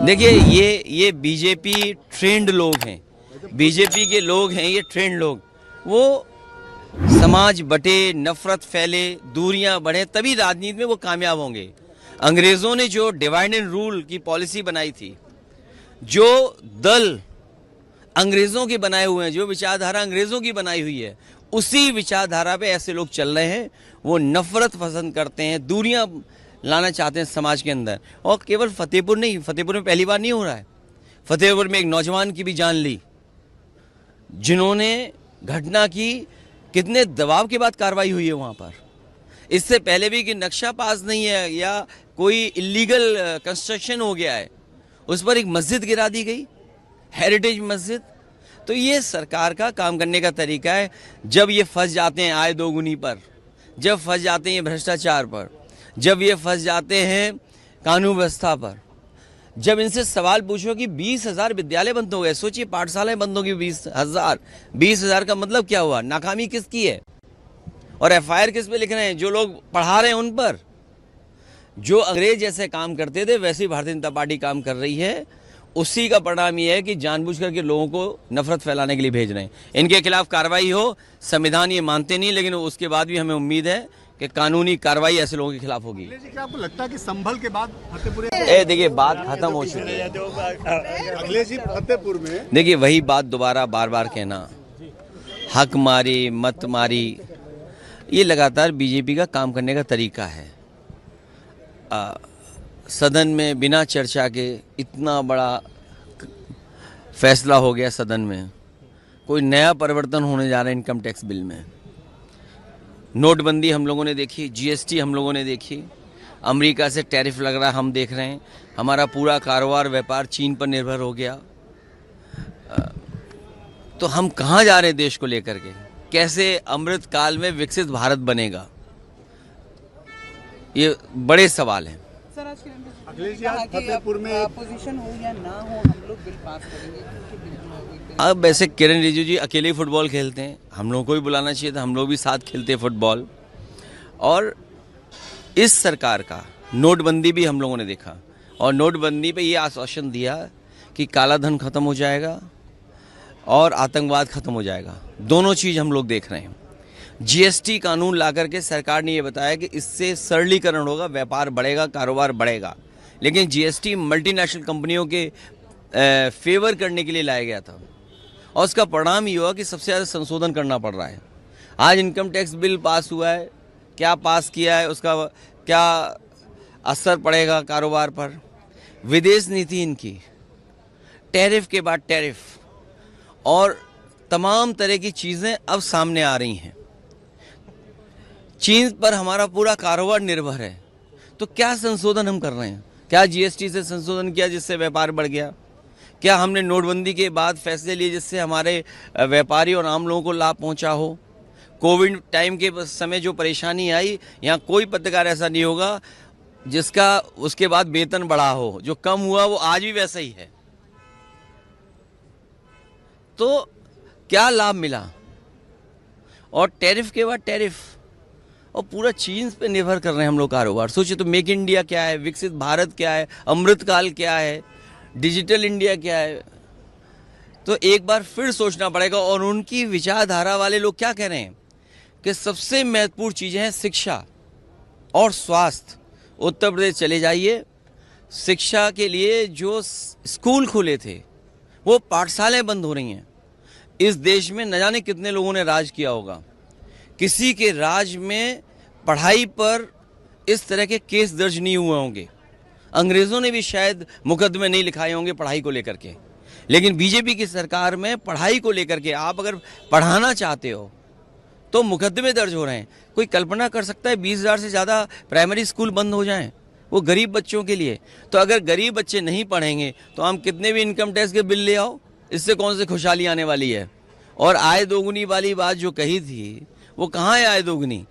देखिए ये BJP trend लोग हैं, बीजेपी के लोग हैं ये ट्रेंड लोग। वो समाज बटे, नफरत फैले, दूरियां बढ़े, तभी राजनीति में वो कामयाब होंगे। अंग्रेजों ने जो डिवाइड एंड रूल की पॉलिसी बनाई थी, जो दल अंग्रेजों के बनाए हुए हैं, जो विचारधारा अंग्रेजों की बनाई हुई है, उसी विचारधारा पे ऐसे लोग चल रहे हैं। वो नफरत पसंद करते हैं, दूरियां लाना चाहते हैं समाज के अंदर। और केवल फतेहपुर नहीं, फतेहपुर में पहली बार नहीं हो रहा है। फतेहपुर में एक नौजवान की भी जान ली, जिन्होंने घटना की। कितने दबाव के बाद कार्रवाई हुई है वहां पर। इससे पहले भी कि नक्शा पास नहीं है या कोई इलीगल कंस्ट्रक्शन हो गया है, उस पर एक मस्जिद गिरा दी गई, हेरिटेज मस्जिद। तो ये सरकार का काम करने का तरीका है। जब ये फंस जाते हैं आय दोगुनी पर, जब फंस जाते हैं भ्रष्टाचार पर, जब ये फंस जाते हैं कानून व्यवस्था पर, जब इनसे सवाल पूछो कि 20,000 विद्यालय बंद हो गए, सोचिए पाठशालाएं बंद होगी 20,000 का मतलब क्या हुआ? नाकामी किसकी है? और एफआईआर किस पे लिख रहे हैं? जो लोग पढ़ा रहे हैं उन पर। जो अंग्रेज जैसे काम करते थे वैसे ही भारतीय जनता पार्टी काम कर रही है। उसी का परिणाम ये है कि जानबूझ करके लोगों को नफरत फैलाने के लिए भेज रहे हैं। इनके खिलाफ कार्रवाई हो, संविधान ये मानते नहीं, लेकिन उसके बाद भी हमें उम्मीद है कि कानूनी कार्रवाई ऐसे लोगों के खिलाफ होगी। क्या आपको लगता है कि संभल के बाद फतेहपुर देखिए बात खत्म हो चुकी है। अखिलेश जी फतेहपुर में देखिए वही बात दोबारा बार बार कहना, हक मारी मत मारी, ये लगातार बीजेपी का काम करने का तरीका है। सदन में बिना चर्चा के इतना बड़ा फैसला हो गया सदन में। कोई नया परिवर्तन होने जा रहा है इनकम टैक्स बिल में। नोटबंदी हम लोगों ने देखी, जीएसटी हम लोगों ने देखी, अमेरिका से टैरिफ लग रहा है हम देख रहे हैं। हमारा पूरा कारोबार व्यापार चीन पर निर्भर हो गया। तो हम कहाँ जा रहे हैं देश को लेकर के? कैसे अमृत काल में विकसित भारत बनेगा? ये बड़े सवाल हैं। सर आज अखिलेश जी फतेहपुर में अपोजिशन हो या ना हो, हम लोग बिल पास करेंगे। अब वैसे किरण रिजिजू जी अकेले ही फुटबॉल खेलते हैं, हम लोगों को भी बुलाना चाहिए था, हम लोग भी साथ खेलते हैं फुटबॉल। और इस सरकार का नोटबंदी भी हम लोगों ने देखा, और नोटबंदी पे ये आश्वासन दिया कि काला धन खत्म हो जाएगा और आतंकवाद खत्म हो जाएगा। दोनों चीज़ हम लोग देख रहे हैं। जीएसटी कानून ला करके सरकार ने ये बताया कि इससे सरलीकरण होगा, व्यापार बढ़ेगा, कारोबार बढ़ेगा। लेकिन जीएसटी मल्टीनेशनल कंपनियों के फेवर करने के लिए लाया गया था, और उसका परिणाम ये हुआ कि सबसे ज़्यादा संशोधन करना पड़ रहा है। आज इनकम टैक्स बिल पास हुआ है, क्या पास किया है, उसका क्या असर पड़ेगा कारोबार पर? विदेश नीति इनकी, टैरिफ के बाद टैरिफ, और तमाम तरह की चीज़ें अब सामने आ रही हैं। चीन पर हमारा पूरा कारोबार निर्भर है। तो क्या संशोधन हम कर रहे हैं? क्या जीएसटी से संशोधन किया जिससे व्यापार बढ़ गया? क्या हमने नोटबंदी के बाद फैसले लिए जिससे हमारे व्यापारी और आम लोगों को लाभ पहुंचा हो? कोविड टाइम के समय जो परेशानी आई, यहाँ कोई पत्रकार ऐसा नहीं होगा जिसका उसके बाद वेतन बढ़ा हो। जो कम हुआ वो आज भी वैसा ही है। तो क्या लाभ मिला? और टैरिफ के बाद टैरिफ, और पूरा चीन पे निर्भर कर रहे हैं हम लोग कारोबार। सोचिए तो मेक इंडिया क्या है, विकसित भारत क्या है, अमृतकाल क्या है, डिजिटल इंडिया क्या है? तो एक बार फिर सोचना पड़ेगा। और उनकी विचारधारा वाले लोग क्या कह रहे हैं कि सबसे महत्वपूर्ण चीज़ें हैं शिक्षा और स्वास्थ्य। उत्तर प्रदेश चले जाइए, शिक्षा के लिए जो स्कूल खुले थे वो पाठशालाएं बंद हो रही हैं। इस देश में न जाने कितने लोगों ने राज किया होगा, किसी के राज में पढ़ाई पर इस तरह के केस दर्ज नहीं हुए होंगे। अंग्रेज़ों ने भी शायद मुकदमे नहीं लिखाए होंगे पढ़ाई को लेकर के। लेकिन बीजेपी की सरकार में पढ़ाई को लेकर के, आप अगर पढ़ाना चाहते हो तो मुकदमे दर्ज हो रहे हैं। कोई कल्पना कर सकता है 20,000 से ज़्यादा प्राइमरी स्कूल बंद हो जाएं, वो गरीब बच्चों के लिए? तो अगर गरीब बच्चे नहीं पढ़ेंगे तो हम कितने भी इनकम टैक्स के बिल ले आओ, इससे कौन सी खुशहाली आने वाली है? और आय दोगुनी वाली बात जो कही थी, वो कहाँ है आय दोगुनी?